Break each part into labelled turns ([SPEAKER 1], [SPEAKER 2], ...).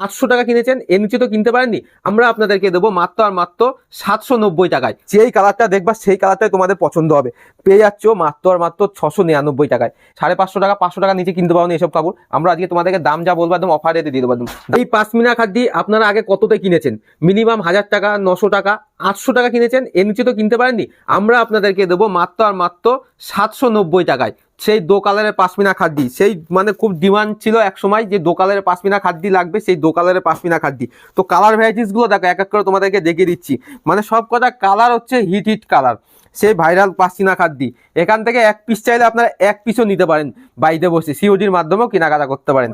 [SPEAKER 1] 800 টাকা কিনেছেন, এর নিচে তো কিনতে পারেননি। আমরা আপনাদেরকে দেবো মাত্র আর মাত্র 790 টাকায়। যেই কালারটা দেখবা সেই কালারটাই তোমাদের পছন্দ হবে, পেয়ে যাচ্ছ মাত্র আর মাত্র 699 টাকায়। 550 টাকা 500 টাকা নিচে কিনতে পারো এসব কাপড়। আমরা আজকে তোমাদেরকে দাম যা বলবো একদম অফার রেটে দিয়ে দেবো একদম। এই পাশমিনা খাদ্যি আপনারা আগে কততে কিনেছেন? মিনিমাম 1000 টাকা, 900 টাকা, 800 টাকা কিনেছেন, এর নিচে তো কিনতে পারেননি। আমরা আপনাদেরকে দেবো মাত্র আর মাত্র 790 টাকায়। সেই দো কালারের পাশমিনা খাদ্যি, সেই মানে খুব ডিমান্ড ছিল এক সময় যে দো কালারের পাশমিনা খাদ্যি লাগবে, সেই দো কালারের পাশমিনা খাদ্যি। তো কালার ভ্যারাইটিস গুলো দেখো এক এক করে তোমাদেরকে দেখিয়ে দিচ্ছি। মানে সব কটা কালার হচ্ছে হিট হিট কালার, সেই ভাইরাল পাশমিনা খাদ্যি। এখান থেকে এক পিস চাইলে আপনারা এক পিসও নিতে পারেন, বাড়িতে বসে সিওডির মাধ্যমেও কেনাকাটা করতে পারেন।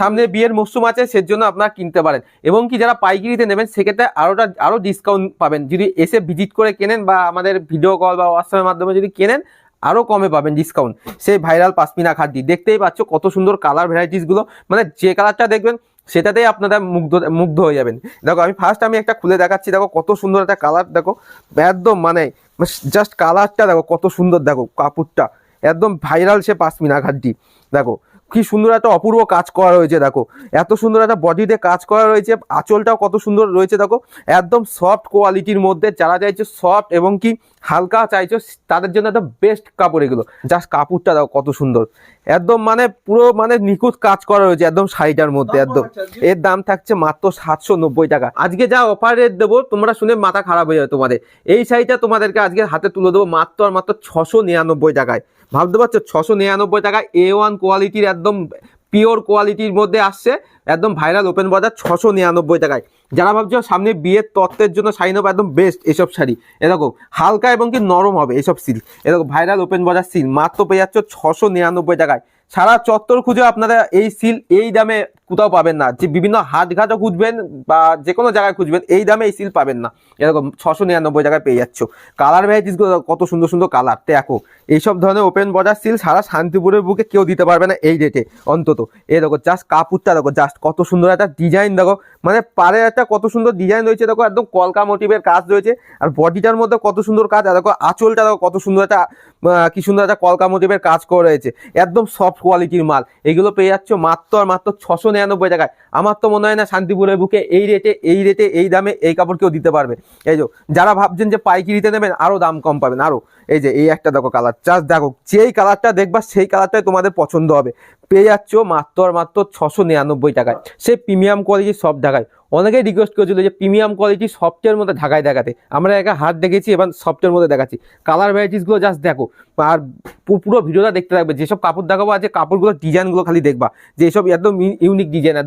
[SPEAKER 1] সামনে বিয়ের মরশুম আছে, সেজন্য আপনারা কিনতে পারেন। এবং কি যারা পাইকারিতে নেবেন সেক্ষেত্রে আরো ডিসকাউন্ট পাবেন যদি এসে ভিজিট করে কেনেন, বা আমাদের ভিডিও কল বা হোয়াটসঅ্যাপের মাধ্যমে যদি কেনেন আরো কমে পাবেন ডিসকাউন্ট। সেই ভাইরাল পাশমিনা খাদ্যি দেখতেই পাচ্ছ কত সুন্দর কালার ভ্যারাইটিস গুলো, মানে যে কালারটা দেখবেন সেটাতেই আপনারা মুগ্ধ হয়ে যাবেন। দেখো আমি একটা খুলে দেখাচ্ছি, দেখো কত সুন্দর একটা কালার, দেখো একদম মানে জাস্ট কালারটা দেখো কত সুন্দর, দেখো কাপড়টা একদম ভাইরাল সে পাশমিনা খাদ্যি। দেখো কি সুন্দর একটা অপূর্ব কাজ করা রয়েছে, দেখো এত সুন্দর একটা বডিতে কাজ করা রয়েছে, আঁচলটাও কত সুন্দর রয়েছে। দেখো একদম সফট কোয়ালিটির মধ্যে, যারা চাইছো সফট এবং কি হালকা চাইছো তাদের জন্য একটা বেস্ট কাপড় এগুলো। জাস্ট কাপড়টা দেখো কত সুন্দর, একদম মানে পুরো মানে নিখুঁত কাজ করা রয়েছে একদম শাড়িটার মধ্যে একদম। এর দাম থাকছে মাত্র 790 টাকা। আজকে যা অফার রেট দেবো তোমরা শুনে মাথা খারাপ হয়ে যাবে তোমাদের। এই শাড়িটা তোমাদেরকে আজকে হাতে তুলে দেবো মাত্র আর মাত্র 699 টাকায়। ভাবতে পারছো 699 টাকায় A1 কোয়ালিটির একদম পিওর কোয়ালিটির মধ্যে আসছে, একদম ভাইরাল ওপেন বাজার 699 টাকায়। যারা ভাবছো সামনে বিয়ের তত্ত্বের জন্য শাড়ি নেবো একদম বেস্ট এসব শাড়ি, এরকম হালকা এবং কি নরম হবে এসব সিল্ক, এরকম ভাইরাল ওপেন বাজার সিল্ক মাত্র পেয়ে যাচ্ছ 699 টাকায়। সারা চত্বর খুঁজে আপনারা এই সিল এই দামে কোথাও পাবেন না, যে বিভিন্ন হাটঘাটও খুঁজবেন বা যে কোনো জায়গায় খুঁজবেন এই দামে এই সিল পাবেন না। এরকম 699 টাকায় পেয়ে যাচ্ছ। কালার ভ্যারাইটিসগুলো কত সুন্দর সুন্দর কালার, দেখো এইসব ধরনের ওপেন বর্ডার সিল সারা শান্তিপুরের বুকে কেউ দিতে পারবে না এই রেটে অন্তত। এই দেখো জাস্ট কাপড়টা দেখো, জাস্ট কত সুন্দর একটা ডিজাইন দেখো, মানে পারে একটা কত সুন্দর ডিজাইন রয়েছে, দেখো একদম কলকা মোটিভের কাজ রয়েছে। আর বডিটার মধ্যে কত সুন্দর কাজ, আর দেখো আঁচলটা দেখো কত সুন্দর একটা কি সুন্দর একটা কলকা মোটিভের কাজ করা রয়েছে, একদম সফট কোয়ালিটির মাল। এগুলো পেয়ে যাচ্ছ মাত্র আর মাত্র 699 টাকায়। আমার তো মনে হয় না শান্তিপুরের বুকে এই রেটে এই দামে এই কাপড় কেউ দিতে পারবে। এই যে যারা ভাবছেন যে পাইকারিতে নেবেন আরো দাম কম পাবেন আরো, এই যে এই একটা দেখো কালার, জাস্ট দেখো যেই কালারটা দেখবা সেই কালারটাই তোমাদের পছন্দ হবে, পেয়ে যাচ্ছ মাত্র আর মাত্র 699 টাকায়। সে প্রিমিয়াম কোয়ালিটি সব ঢাকায়। অনেকেই রিকোয়েস্ট করেছিল যে প্রিমিয়াম কোয়ালিটি সফটের মধ্যে ঢাকায় দেখাতে, আমরা একা হাত দেখেছি এবার সফটের মধ্যে দেখাচ্ছি। কালার ভ্যারাইটিসগুলো জাস্ট দেখো, আর পুরো ভিডিওটা দেখতে থাকবে। যেসব কাপড় দেখাবো আজকে কাপড়গুলো ডিজাইনগুলো খালি দেখবা, যে এসব একদম ইউনিক ডিজাইন।